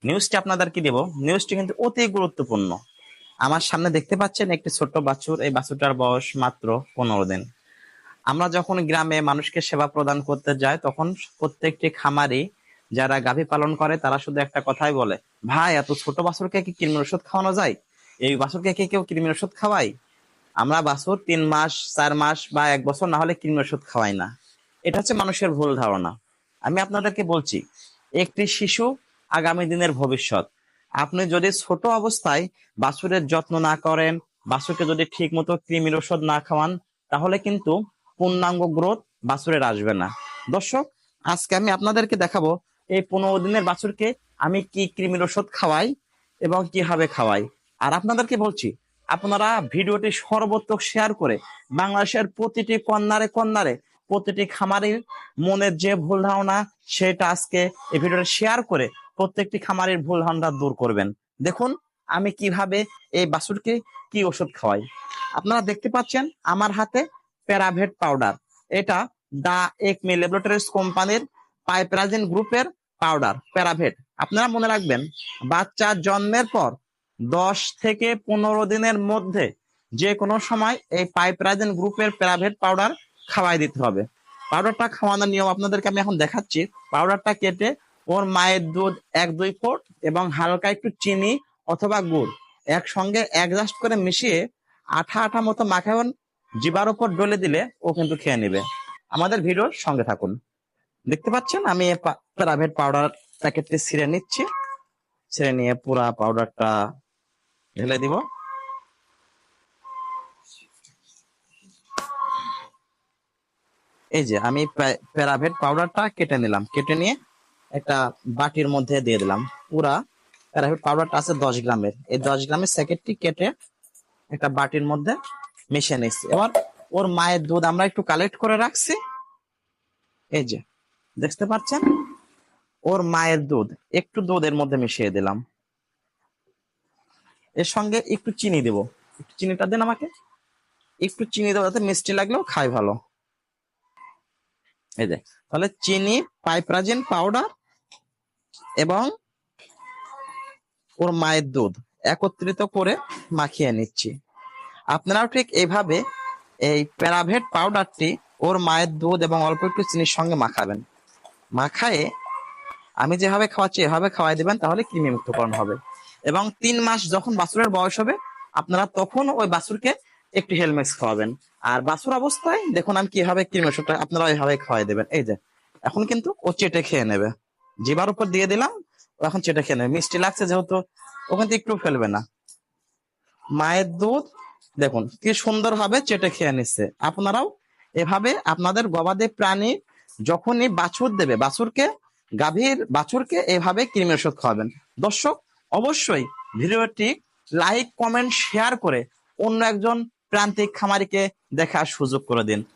নিউজটি আপনাদেরকে দেব। নিউজটি কিন্তু অতি গুরুত্বপূর্ণ। আমার সামনে দেখতে পাচ্ছেন একটি ছোট্ট বাছুর। এই বাছুরটার বয়স মাত্র 15 দিন। আমরা যখন গ্রামে মানুষকে সেবা প্রদান করতে যাই, তখন প্রত্যেকটি খামারি যারা গাভী পালন করে তারা শুধু একটা কথাই বলে, ভাই এত ছোট বাছুরকে কি কৃমির ওষুধ খাওয়ানো যায়? এই বাছুরকে কি কেউ কৃমির ওষুধ খাওয়ায়? আমরা বাছুর 3 মাস 4 মাস বা 1 বছর না হলে কৃমির ওষুধ খাওয়াই না। এটা হচ্ছে মানুষের ভুল ধারণা। আমি আপনাদেরকে বলছি, একটি শিশু আগামী দিনের ভবিষ্যৎ। আপনি যদি ছোট অবস্থায় বাছুরের যত্ন না করেন, বাছুরকে যদি ঠিক মতো কৃমির ওষুধ না খাওয়ান, তাহলে কিন্তু পূর্ণাঙ্গ গ্রোথ বাছুরের আসবে না। দর্শক, আজকে আমি আপনাদেরকে দেখাবো এই 15 দিনের বাছুরকে আমি কি কৃমির ওষুধ খাওয়াই এবং কিভাবে খাওয়াই। আর আপনাদেরকে বলছি, আপনারা ভিডিওটি সর্বত্র শেয়ার করে বাংলাদেশের প্রতিটি কর্নারে কর্নারে, প্রতিটি খামারের মনের যে ভুল ধারণা সেটা আজকে এই ভিডিওটা শেয়ার করে প্রত্যেকটি খামারের ভুল ধারণা দূর করবেন। দেখুন আমি কিভাবে এই বাছুরকে কি ওষুধ খাওয়াই। আপনারা দেখতে পাচ্ছেন আমার হাতে প্যারাভেট পাউডার। এটা দা একমি ল্যাবরেটরিজ কোম্পানির পাইপ্রাজিন গ্রুপের পাউডার প্যারাভেট। আপনারা মনে রাখবেন, বাচ্চা জন্মের পর 10 থেকে 15 দিনের মধ্যে যে কোনো সময় এই পাইপ্রাজিন গ্রুপের প্যারাভেট পাউডার খাওয়াই দিতে হবে। পাউডারটা খাওয়ানোর নিয়ম আপনাদেরকে আমি এখন দেখাচ্ছি। পাউডারটা কেটে ওর মায়ের দুধ 1-2 ফোঁট এবং হালকা একটু চিনি অথবা গুড় একসঙ্গে অ্যাডজাস্ট করে মিশিয়ে আঠা আঠা মতো মাখান, জিবার উপর ডলে দিলে ও কিন্তু খেয়ে নেবে। আমাদের ভিডিওর সঙ্গে থাকুন। দেখতে পাচ্ছেন আমি প্যারাভেট পাউডার প্যাকেটটি ছিঁড়ে নিচ্ছি। ছিঁড়ে নিয়ে পুরা পাউডারটা ঢেলে দিব। এই যে আমি প্যারাভেট পাউডারটা কেটে নিলাম, কেটে নিয়ে একটা বাটির মধ্যে দিয়ে দিলাম। পুরা প্যারাভেট পাউডারটা আছে 10 গ্রামের, এই 10 গ্রামের প্যাকেটটি কেটে একটা বাটির মধ্যে মিশিয়ে নিচ্ছি। এবার ওর মায়ের দুধ আমরা একটু কালেক্ট করে রাখছি। এই যে দেখতে পাচ্ছেন, ওর মায়ের দুধ একটু দুধের মধ্যে মিশিয়ে দিলাম। এর সঙ্গে একটু চিনি দেব। একটু চিনিটা দেন আমাকে। একটু চিনি দেবো যাতে মিষ্টি লাগলেও খাই ভালো। এই যে তাহলে চিনি, পাইপ্রাজিন পাউডার এবং ওর মায়ের দুধ একত্রিত করে মাখিয়ে নিচ্ছি। আপনারাও ঠিক এইভাবে এই প্যারাভেট পাউডারটি ওর মায়ের দুধ এবং অল্প একটু চিনির সঙ্গে মাখাবেন। মাখায়ে আমি যেভাবে খাওয়াচ্ছি এভাবে খাওয়াই দিবেন, তাহলে কৃমি মুক্তকরণ হবে। এবং 3 মাস যখন বাছুরের বয়স হবে, আপনারা তখন ওই বাছুরকে একটু হেলমেক্স খাওয়াবেন। আর বাছুর অবস্থায় দেখুন আমি কিভাবে কৃমি ওষুধটা আপনারা ওইভাবে খাওয়াই দেবেন। এই যে এখন কিন্তু ও চেটে খেয়ে নেবে। জিবার উপর দিয়ে দিলাম, ও এখন চেটে খেয়ে নেবে। মিষ্টি লাগছে যেহেতু ও কিন্তু একটু ফেলবে না। মায়ের দুধ দেখুন কি সুন্দর ভাবে চেটে খেয়ে নিচ্ছে। আপনারাও এভাবে আপনাদের গবাদি প্রাণী যখনই বাছুর দেবে, বাছুরকে এভাবে কৃমি ওষুধ খাওয়াবেন। দর্শক, অবশ্যই ভিডিওটি লাইক কমেন্ট শেয়ার করে অন্য একজন প্রান্তিক খামারিকে দেখার সুযোগ করে দিন।